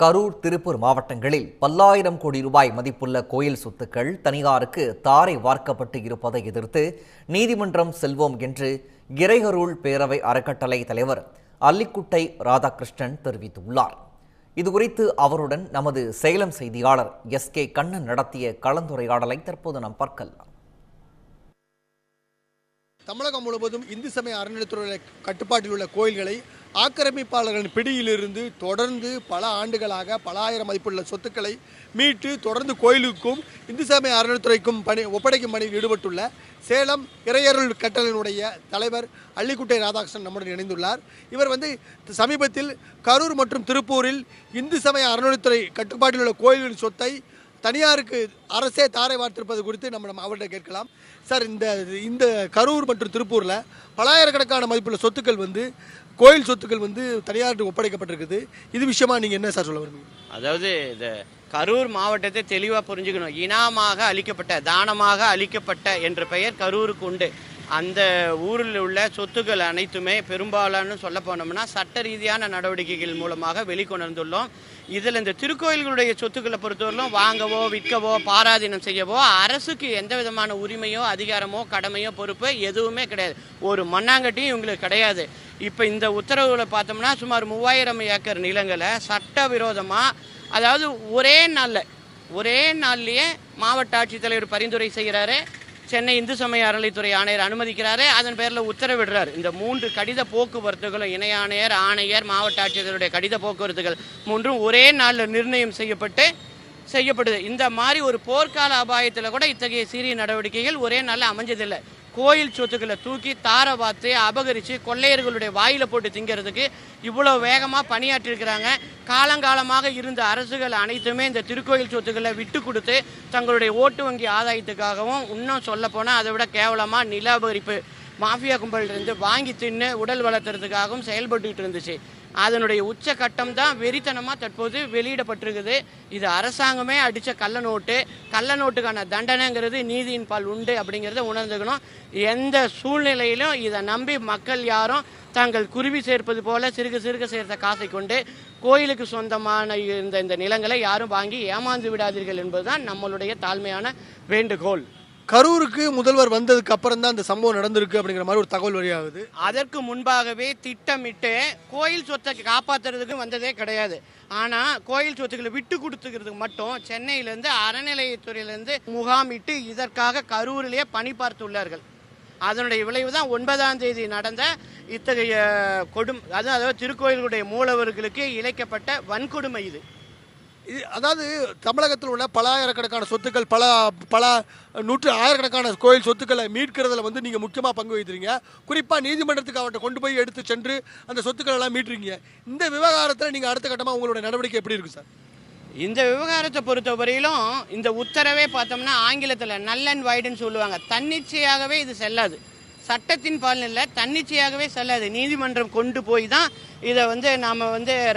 கரூர், திருப்பூர் மாவட்டங்களில் பல்லாயிரம் கோடி ரூபாய் மதிப்புள்ள கோயில் சொத்துக்கள் தனியாருக்கு தாரை வார்க்கப்பட்டு இருப்பதை எதிர்த்து நீதிமன்றம் செல்வோம் என்று இறைகருள் பேரவை அறக்கட்டளை தலைவர் அல்லிக்குட்டை ராதாகிருஷ்ணன் தெரிவித்துள்ளார். இதுகுறித்து அவருடன் நமது சேலம் செய்தியாளர் SK கண்ணன் நடத்திய கலந்துரையாடலை தற்போது நாம் பார்க்கலாம். தமிழகம் முழுவதும் இந்து சமய அறநிலையத்துறை கட்டுப்பாட்டில் உள்ள கோயில்களை ஆக்கிரமிப்பாளர்களின் பிடியிலிருந்து தொடர்ந்து பல ஆண்டுகளாக பல ஆயிரம் மதிப்புள்ள சொத்துக்களை மீட்டு தொடர்ந்து கோயிலுக்கும் இந்து சமய அறநிலையத்துறைக்கும் ஒப்படைக்கும் பணியில் ஈடுபட்டுள்ள சேலம் இறையருள் கட்டளையினுடைய தலைவர் அல்லிக்குட்டை ராதாகிருஷ்ணன் நம்முடன் இணைந்துள்ளார். இவர் சமீபத்தில் கரூர் மற்றும் திருப்பூரில் இந்து சமய அறநிலையத்துறை கட்டுப்பாட்டில் உள்ள கோயில்களின் சொத்தை தனியாருக்கு அரசே தாரை வார்த்திருப்பது குறித்து நம்ம அவர்கிட்ட கேட்கலாம். சார், இந்த கரூர் மற்றும் திருப்பூரில் பலாயிரக்கணக்கான மதிப்புள்ள சொத்துக்கள் கோயில் சொத்துக்கள் தனியாருக்கு ஒப்படைக்கப்பட்டிருக்குது. இது விஷயமா நீங்கள் என்ன சார் சொல்ல விரும்புங்க? அதாவது இந்த கரூர் மாவட்டத்தை தெளிவாக புரிஞ்சுக்கணும். இனாமாக அளிக்கப்பட்ட, தானமாக அளிக்கப்பட்ட என்ற பெயர் கரூருக்கு உண்டு. அந்த ஊரில் உள்ள சொத்துக்கள் அனைத்துமே பெரும்பாலான சொல்ல போனோம்னா சட்ட ரீதியான நடவடிக்கைகள் மூலமாக வெளிக்கொணர்ந்துள்ளோம். இதில் இந்த திருக்கோயில்களுடைய சொத்துக்களை பொறுத்தவரையிலும் வாங்கவோ விற்கவோ பாராதீனம் செய்யவோ அரசுக்கு எந்த விதமான உரிமையோ அதிகாரமோ கடமையோ பொறுப்போ எதுவுமே கிடையாது. ஒரு மண்ணாங்கட்டியும் இவங்களுக்கு கிடையாது. இப்போ இந்த உத்தரவுகளை பார்த்தோம்னா சுமார் 3000 ஏக்கர் நிலங்களை சட்டவிரோதமாக, அதாவது ஒரே நாள்லேயே மாவட்ட ஆட்சித்தலைவர் பரிந்துரை செய்கிறாரு, சென்னை இந்து சமய அறநிலையத்துறை ஆணையர் அனுமதிக்கிறாரு, அதன் பேரில் உத்தரவிடுறாரு. இந்த 3 கடித போக்குவரத்துகளும் இணை ஆணையர், ஆணையர், மாவட்ட ஆட்சியருடைய கடித போக்குவரத்துகள் 3ம் ஒரே நாளில் நிர்ணயம் செய்யப்படுது. இந்த மாதிரி ஒரு போர்க்கால அபாயத்தில் கூட இத்தகைய சீரிய நடவடிக்கைகள் ஒரே நாளில் அமைஞ்சதில்லை. கோயில் சொத்துக்களை தூக்கி தாரை பார்த்து அபகரித்து கொள்ளையர்களுடைய வாயில போட்டு திங்கிறதுக்கு இவ்வளோ வேகமாக பணியாற்றிருக்கிறாங்க. காலங்காலமாக இருந்த அரசுகள் அனைத்துமே இந்த திருக்கோயில் சொத்துக்களை விட்டு கொடுத்து தங்களுடைய ஓட்டு வங்கி ஆதாயத்துக்காகவும், இன்னும் சொல்லப்போனால் அதை விட கேவலமாக நில அபகரிப்பு மாஃபியா கும்பலிருந்து வாங்கி தின்னு உடல் வளர்த்துறதுக்காகவும் செயல்பட்டுக்கிட்டு இருந்துச்சு. அதனுடைய உச்சகட்டம் தான் வெறித்தனமாக தற்போது வெளியிடப்பட்டிருக்குது. இது அரசாங்கமே அடித்த கள்ள நோட்டுக்கான தண்டனைங்கிறது நீதியின் பால் உண்டு அப்படிங்கிறத உணர்ந்துக்கணும். எந்த சூழ்நிலையிலும் இதை நம்பி மக்கள் யாரும் தாங்கள் குருவி சேர்ப்பது போல சிறுக சேர்த்த காசை கொண்டு கோயிலுக்கு சொந்தமான இந்த நிலங்களை யாரும் வாங்கி ஏமாந்து விடாதீர்கள் என்பதுதான் நம்மளுடைய தாழ்மையான வேண்டுகோள். கரூருக்கு முதல்வர் வந்ததுக்கு அப்புறம் தான் இந்த சம்பவம் நடந்திருக்கு அப்படிங்கிற மாதிரி ஒரு தகவல் வெளியாகுது. அதற்கு முன்பாகவே திட்டமிட்டு கோயில் சொத்தை காப்பாற்றுறதுக்கு வந்ததே கிடையாது. ஆனால் கோயில் சொத்துக்களை விட்டு கொடுத்துக்கிறதுக்கு மட்டும் சென்னையிலேருந்து அறநிலையத்துறையிலேருந்து முகாமிட்டு இதற்காக கரூரிலேயே பணி பார்த்துள்ளார்கள். அதனுடைய விளைவு தான் 9ஆம் தேதி நடந்த இத்தகைய அதாவது திருக்கோயில்களுடைய மூலவர்களுக்கு இழைக்கப்பட்ட வன்கொடுமை. அதாவது தமிழகத்தில் உள்ள பல ஆயிரக்கணக்கான சொத்துக்கள், பல ஆயிரக்கணக்கான கோயில் சொத்துக்களை மீட்கிறதுல நீங்கள் முக்கியமாக பங்கு வகிக்கிறீங்க. குறிப்பாக நீதிமன்றத்துக்கு அவர்கிட்ட கொண்டு போய் எடுத்து சென்று அந்த சொத்துக்கள் எல்லாம் மீட்டுறீங்க. இந்த விவகாரத்தில் நீங்கள் அடுத்த கட்டமாக உங்களுடைய நடவடிக்கை எப்படி இருக்கு சார்? இந்த விவகாரத்தை பொறுத்தவரையிலும் இந்த உத்தரவே பார்த்தோம்னா ஆங்கிலத்தில் நல் அண்ட் வைடுன்னு சொல்லுவாங்க. தன்னிச்சையாகவே இது செல்லாது. சட்டத்தின் பால்நிலை தன்னிச்சையாகவே செல்லாது. நீதிமன்றம் கொண்டு போய் தான் இதை நாம்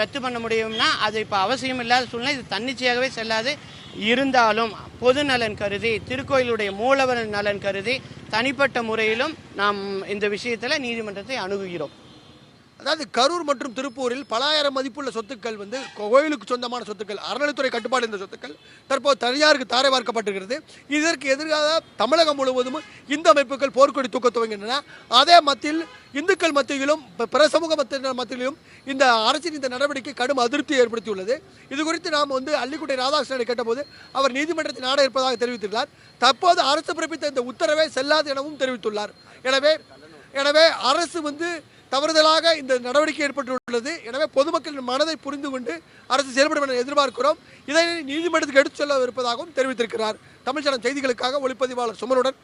ரத்து பண்ண முடியும்னா அது இப்போ அவசியம் இல்லாத சூழ்நிலை. இது தன்னிச்சையாகவே செல்லாது. இருந்தாலும் பொது நலன் கருதி, திருக்கோயிலுடைய மூலவர் நலன் கருதி தனிப்பட்ட முறையிலும் நாம் இந்த விஷயத்தில் நீதிமன்றத்தை அணுகுகிறோம். அதாவது கரூர் மற்றும் திருப்பூரில் பல ஆயிரம் மதிப்புள்ள சொத்துக்கள் கோயிலுக்கு சொந்தமான சொத்துக்கள், அறநிலையத்துறை கட்டுப்பாடு இந்த சொத்துக்கள் தற்போது தனியாருக்கு தாரை வார்க்கப்பட்டிருக்கிறது. இதற்கு எதிராக தமிழகம் முழுவதும் இந்து அமைப்புகள் போர்க்கொடி தூக்க துவங்கின்றன. அதே மத்தியில் இந்துக்கள் மத்தியிலும் பிற சமூக மத்தியிலும் இந்த அரசின் இந்த நடவடிக்கை கடும் அதிருப்தியை ஏற்படுத்தியுள்ளது. இது குறித்து நாம் அல்லிக்குட்டை ராதாகிருஷ்ணனை கேட்டபோது அவர் நீதிமன்றத்தை நாட இருப்பதாக தெரிவித்துள்ளார். தற்போது அரசு பிறப்பித்த இந்த உத்தரவை செல்லாது எனவும் தெரிவித்துள்ளார். எனவே அரசு தவறுதலாக இந்த நடவடிக்கை ஏற்பட்டுள்ளது. எனவே பொதுமக்களின் மனதை புரிந்து கொண்டு அரசு செயல்படும் என எதிர்பார்க்கிறோம். இதை நீதிமன்றத்துக்கு எடுத்துச் செல்ல இருப்பதாகவும் தெரிவித்திருக்கிறார். தமிழ் சேனல் செய்திகளுக்காக ஒளிப்பதிவாளர் சுமனுடன்